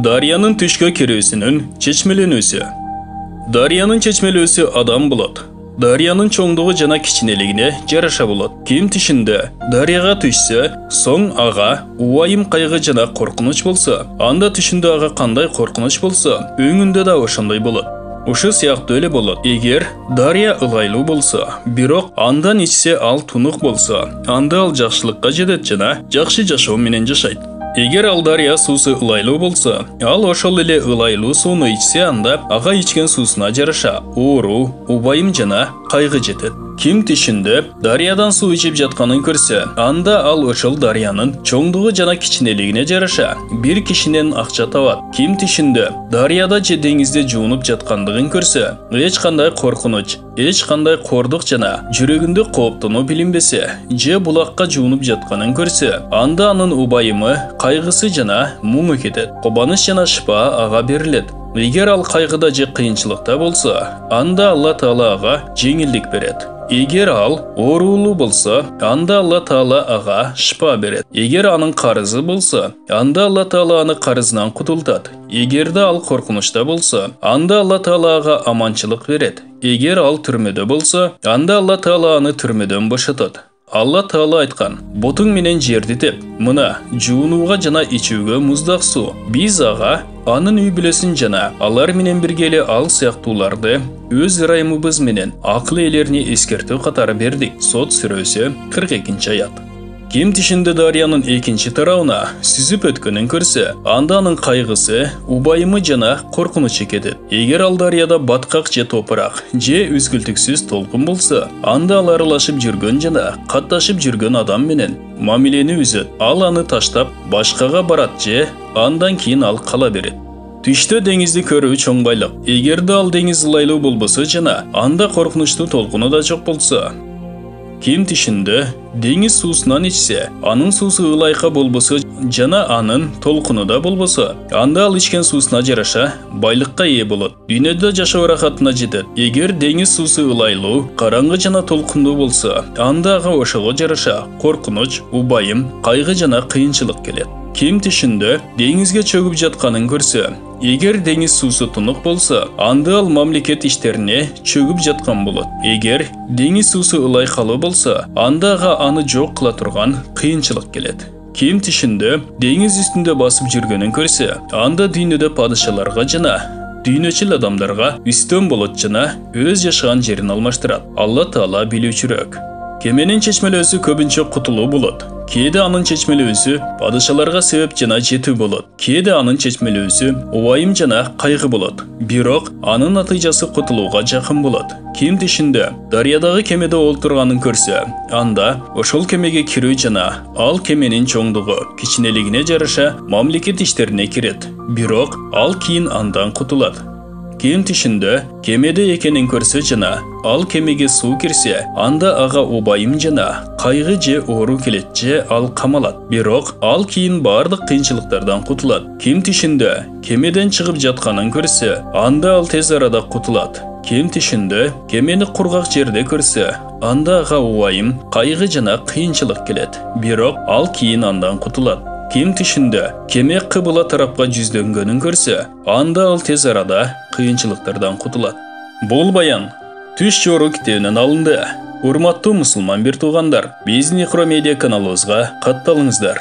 Daryanın түшкө кирүүсүнүн чечмеленүүсү. Daryanın чечмелөөсү адам болот. Daryanın чоңдугу жана кичинелигине жараша болот. Ким тишинде дарыяга түшсө, соң ага убайым кайгы жана коркунуч болсо, анда тишинде ага кандай коркунуч болсо, өңүндө да ошондой болот. Ушул сыяктуу эле болот. Эгер дарыя ылайлуу болсо, бирок андан ичсе ал тунук болсо, анда ал жакшылыкка жетет жана жакшы жашоо менен жашайт. Эгер ал дарыя суусу ылайлуу болсо, ал ошол эле ылайлуу сууну ичсе, анда ага ичкен суусуна жараша оору, убайым жана кайгы жетет. Ким тишинде дарыядан суу ичип жатканын көрсө, анда ал ошол дарыянын чоңдугу жана кичинелигине жараша бир кишинен акча табат. Ким тишинде дарыяда же деңизде жуунуп жаткандыгын көрсө, эч кандай коркунуч, эч кандай кордук жана жүрөгүндө кооптонуу билинбесе, же булакка жуунуп жатканын көрсө, анда анын убайымы, кайгысы жана муңу кетет. Кубаныч жана шыпа ага берилет. Эгер ал кайгыда же кыйынчылыкта болсо, анда Алла Таала ага жеңилдик берет. Эгер ал оорулуу болсо, анда Алла Таала ага шыпа берет. Эгер анын карызы болсо, анда Алла Таала аны карызынан кутултат. Эгерде ал коркунучта болсо, анда Алла Таала ага аманчылык берет. Эгер ал түрмөдө болсо, анда Алла Таала аны түрмөдөн бошотот. Алла Таала айткан: "Ботуң менен жерди теп, мына жуунууга жана ичүүгө муздак суу." Биз ага анын үй бүлөсүн жана алар менен бирге эле ал сыяктууларды өз ырайымыбыз менен акыл ээлерине эскертүү катары бердик. Сот сүрөсү 42-аят. Ким тишинде дарыянын экинчи тарабына сүзүп өткөнүн көрсө, анда анын кайгысы, убайымы жана коркунучу кетет. Эгер ал дарыяда баткак же топурак же үзгүлтүксүз толкун болсо, анда ал аралашып жүргөн жана катташып жүргөн адам менен мамилени үзөт. Ал аны таштап башкага барат же андан кийин ал кала берет. Түштө деңизди көрүү чоң байлык. Эгерде ал деңиз ылайлуу болбосо жана анда коркунучтуу толкуну да жок болсо, ким тишинде деңиз суусунан ичсе, анын суусу ылайка болбосо жана анын толкуну да болбосо, анда ал ичкен суусуна жараша байлыкка ээ болот. Дүйнөдө жашоо рахатына жетет. Эгер деңиз суусу ылайлуу, караңгы жана толкундуу болсо, анда ага ошого жараша коркунуч, убайым, кайгы жана кыйынчылык келет. Ким тишинде деңизге чөгүп жатканын көрсө, эгер деңиз суусу тунук болсо, анда ал мамлекет иштерине чөгүп жаткан болот. Эгер деңиз суусу ылайкалуу болсо, анда ага аны жок кыла турган кыйынчылык келет. Ким тишинде деңиз үстүндө басып жүргөнүн көрсө, анда дүйнөдө падышаларга жана дүйнөчүл адамдарга үстөн болот жана өз жашаган жерин алмаштырат. Алла Таала билүүчүрөөк. Кеменин чечмелөөсү көбүнчө кутулуу болот. Кээде анын чечмелөөсү падышаларга себеп жана жетүү болот. Кээде анын чечмелөөсү убайым жана кайгы болот. Бирок анын натыйжасы кутулууга жакын болот. Ким тишинде дарыядагы кемеде олтурганын көрсө, анда ошол кемеге кирүү жана ал кеменин чоңдугу, кичинелигине жараша мамлекет иштерине кирет. Бирок ал кийин андан кутулат. Ким тишинде кемеде экенин көрсө жана ал кемеге суу кирсе, анда ага убайым жана кайгы же оору келет же ал камалат. Бирок ал кийин бардык кыйынчылыктардан кутулат. Ким тишинде кемеден чыгып жатканын көрсө, анда ал тез арада кутулат. Ким тишинде кемени кургак жерде көрсө, анда ага убайым, кайгы жана кыйынчылык келет. Бирок ал кийин андан кутулат. Ким тишинде кеме кыбыла тарапка жүздөнгөнүн көрсө, анда ал тез арада кыйынчылыктардан кутулат. Бул баян Түш жору китебинен алынды. Урматтуу мусулман бир туугандар, биздин Икро медиа каналыбызга катталыңыздар.